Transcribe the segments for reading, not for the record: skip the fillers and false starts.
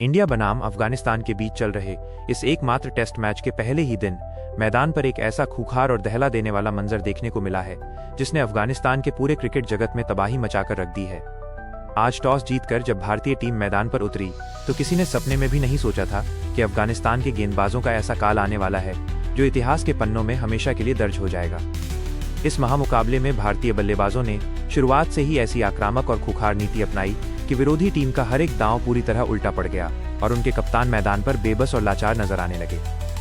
India बनाम अफगानिस्तान के बीच चल रहे इस एकमात्र टेस्ट मैच के पहले ही दिन मैदान पर एक ऐसा खूंखार और दहला देने वाला मंजर देखने को मिला है जिसने अफगानिस्तान के पूरे क्रिकेट जगत में तबाही मचाकर रख दी है। आज टॉस जीतकर जब भारतीय टीम मैदान पर उतरी तो किसी ने सपने में भी नहीं सोचा था कि अफगानिस्तान के गेंदबाजों का ऐसा काल आने वाला है जो इतिहास के पन्नों में हमेशा के लिए दर्ज हो जाएगा। इस महामुकाबले में भारतीय बल्लेबाजों ने शुरुआत से ही ऐसी आक्रामक और खूंखार नीति अपनाई कि विरोधी टीम का हर एक दांव पूरी तरह उल्टा पड़ गया और उनके कप्तान मैदान पर बेबस और लाचार नजर आने लगे।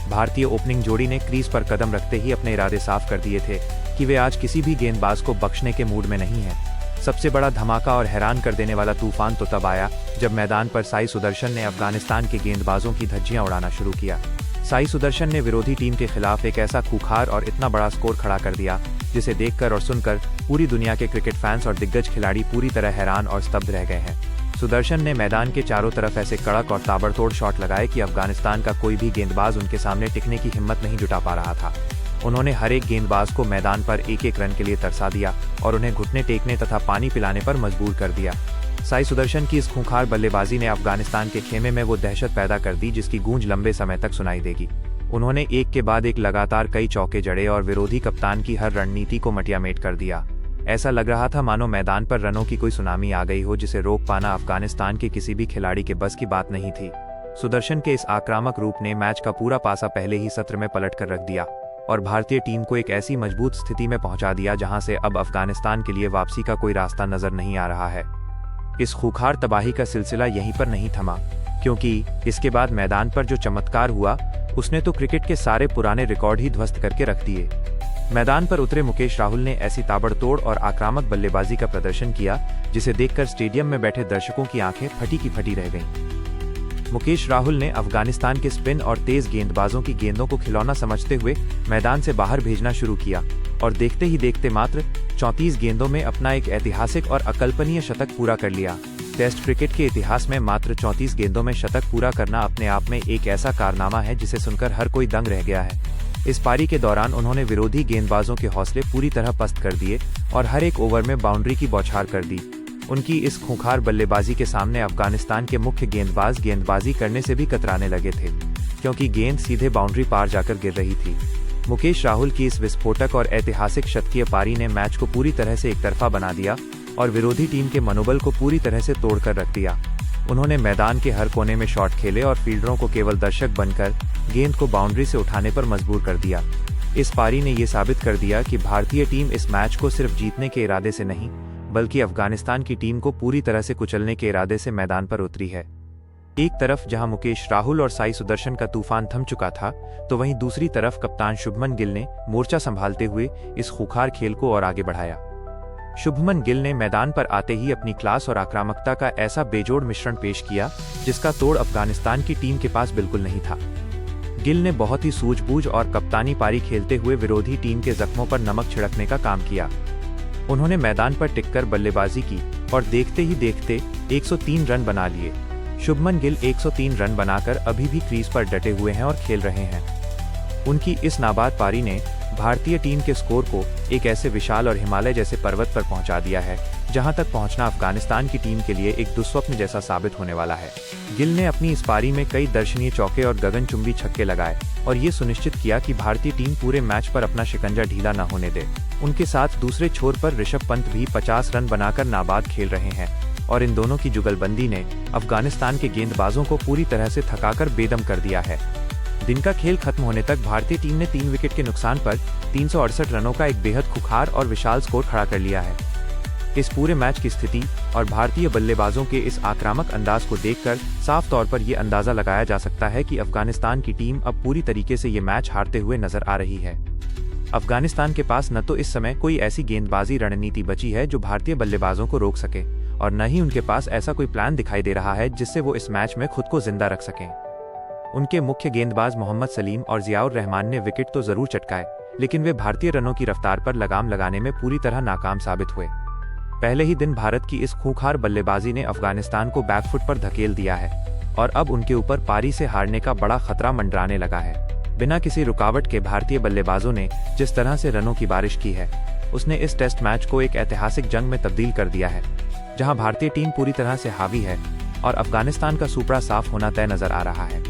भारतीय ओपनिंग जोड़ी ने क्रीज पर कदम रखते ही अपने इरादे साफ कर दिए थे कि वे आज किसी भी गेंदबाज को बख्शने के मूड में नहीं हैं। सबसे बड़ा धमाका और हैरान कर देने वाला तूफान तो तब आया जब मैदान पर साई सुदर्शन ने अफगानिस्तान के गेंदबाजों की धज्जियां उड़ाना शुरू किया। साई सुदर्शन ने विरोधी टीम के खिलाफ एक ऐसा खूंखार और इतना बड़ा स्कोर खड़ा कर दिया जिसे देखकर और सुनकर पूरी दुनिया के क्रिकेट फैंस और दिग्गज खिलाड़ी पूरी तरह हैरान और स्तब्ध रह गए हैं। सुदर्शन ने मैदान के चारों तरफ ऐसे कड़क और ताबड़तोड़ शॉट लगाए कि अफगानिस्तान का कोई भी गेंदबाज उनके सामने टिकने की हिम्मत नहीं जुटा पा रहा था। उन्होंने हर एक गेंदबाज को मैदान पर एक एक रन के लिए तरसा दिया और उन्हें घुटने टेकने तथा पानी पिलाने पर मजबूर कर दिया। साई सुदर्शन की इस खूंखार बल्लेबाजी ने अफगानिस्तान के खेमे में वो दहशत पैदा कर दी जिसकी गूंज लंबे समय तक सुनाई देगी। उन्होंने एक के बाद एक लगातार कई चौके जड़े और विरोधी कप्तान की हर रणनीति को मटियामेट कर दिया। ऐसा लग रहा था मानो मैदान पर रनों की कोई सुनामी आ गई हो जिसे रोक पाना अफगानिस्तान के किसी भी खिलाड़ी के बस की बात नहीं थी। सुदर्शन के इस आक्रामक रूप ने मैच का पूरा पासा पहले ही सत्र में पलट कर रख दिया और भारतीय टीम को एक ऐसी मजबूत स्थिति में पहुंचा दिया जहां से अब अफगानिस्तान के लिए वापसी का कोई रास्ता नजर नहीं आ रहा है। इस खूंखार तबाही का सिलसिला यहीं पर नहीं थमा, क्योंकि इसके बाद मैदान पर जो चमत्कार हुआ उसने तो क्रिकेट के सारे पुराने रिकॉर्ड ही ध्वस्त करके रख दिए। मैदान पर उतरे मुकेश राहुल ने ऐसी ताबड़तोड़ और आक्रामक बल्लेबाजी का प्रदर्शन किया जिसे देखकर स्टेडियम में बैठे दर्शकों की आंखें फटी की फटी रह गईं। मुकेश राहुल ने अफगानिस्तान के स्पिन और तेज गेंदबाजों की गेंदों को खिलौना समझते हुए मैदान से बाहर भेजना शुरू किया और देखते ही देखते मात्र 34 गेंदों में अपना एक ऐतिहासिक और अकल्पनीय शतक पूरा कर लिया। टेस्ट क्रिकेट के इतिहास में मात्र 34 गेंदों में शतक पूरा करना अपने आप में एक ऐसा कारनामा है जिसे सुनकर हर कोई दंग रह गया है। इस पारी के दौरान उन्होंने विरोधी गेंदबाजों के हौसले पूरी तरह पस्त कर दिए और हर एक ओवर में बाउंड्री की बौछार कर दी। उनकी इस खूंखार बल्लेबाजी के सामने अफगानिस्तान के मुख्य गेंदबाज गेंदबाजी करने से भी कतराने लगे थे, क्योंकि गेंद सीधे बाउंड्री पार जाकर गिर रही थी। मुकेश राहुल की इस विस्फोटक और ऐतिहासिक शतकीय पारी ने मैच को पूरी तरह से एकतरफा बना दिया और विरोधी टीम के मनोबल को पूरी तरह से तोड़कर रख दिया। उन्होंने मैदान के हर कोने में शॉट खेले और फील्डरों को केवल दर्शक बनकर गेंद को बाउंड्री से उठाने पर मजबूर कर दिया। इस पारी ने ये साबित कर दिया कि भारतीय टीम इस मैच को सिर्फ जीतने के इरादे से नहीं बल्कि अफगानिस्तान की टीम को पूरी तरह से कुचलने के इरादे से मैदान पर उतरी है। एक तरफ जहां मुकेश राहुल और साई सुदर्शन का तूफान थम चुका था तो वहीं दूसरी तरफ कप्तान शुभमन गिल ने मोर्चा संभालते हुए इस खूंखार खेल को और आगे बढ़ाया। शुभमन गिल ने मैदान पर आते ही अपनी क्लास और आक्रामकता का ऐसा बेजोड़ मिश्रण पेश किया जिसका तोड़ अफगानिस्तान की टीम के पास बिल्कुल नहीं था। गिल ने बहुत ही सूझबूझ और कप्तानी पारी खेलते हुए विरोधी टीम के जख्मों पर नमक छिड़कने का काम किया। उन्होंने मैदान पर टिककर बल्लेबाजी की और देखते ही देखते 103 रन बना लिए। शुभमन गिल 103 रन बनाकर अभी भी क्रीज पर डटे हुए हैं और खेल रहे हैं। उनकी इस नाबाद पारी ने भारतीय टीम के स्कोर को एक ऐसे विशाल और हिमालय जैसे पर्वत पर पहुंचा दिया है जहां तक पहुंचना अफगानिस्तान की टीम के लिए एक दुस्वप्न जैसा साबित होने वाला है। गिल ने अपनी इस पारी में कई दर्शनीय चौके और गगनचुंबी छक्के लगाए और ये सुनिश्चित किया कि भारतीय टीम पूरे मैच पर अपना शिकंजा ढीला न होने दे। उनके साथ दूसरे छोर पर ऋषभ पंत भी 50 रन बनाकर नाबाद खेल रहे हैं और इन दोनों की जुगलबंदी ने अफगानिस्तान के गेंदबाजों को पूरी तरह से थकाकर बेदम कर दिया है। दिन का खेल खत्म होने तक भारतीय टीम ने 3 विकेट के नुकसान पर 368 रनों का एक बेहद खुखार और विशाल स्कोर खड़ा कर लिया है। इस पूरे मैच की स्थिति और भारतीय बल्लेबाजों के इस आक्रामक अंदाज को देखकर साफ तौर पर यह अंदाजा लगाया जा सकता है कि अफगानिस्तान की टीम अब पूरी तरीके से ये मैच हारते हुए नजर आ रही है। अफगानिस्तान के पास न तो इस समय कोई ऐसी गेंदबाजी रणनीति बची है जो भारतीय बल्लेबाजों को रोक सके और न ही उनके पास ऐसा कोई प्लान दिखाई दे रहा है जिससे वो इस मैच में खुद को जिंदा रख सकें। उनके मुख्य गेंदबाज मोहम्मद सलीम और जियाउर रहमान ने विकेट तो जरूर चटकाए, लेकिन वे भारतीय रनों की रफ्तार पर लगाम लगाने में पूरी तरह नाकाम साबित हुए। पहले ही दिन भारत की इस खूंखार बल्लेबाजी ने अफगानिस्तान को बैकफुट पर धकेल दिया है और अब उनके ऊपर पारी से हारने का बड़ा खतरा मंडराने लगा है। बिना किसी रुकावट के भारतीय बल्लेबाजों ने जिस तरह से रनों की बारिश की है उसने इस टेस्ट मैच को एक ऐतिहासिक जंग में तब्दील कर दिया है, जहां भारतीय टीम पूरी तरह से हावी है और अफगानिस्तान का सुपड़ा साफ होना तय नजर आ रहा है।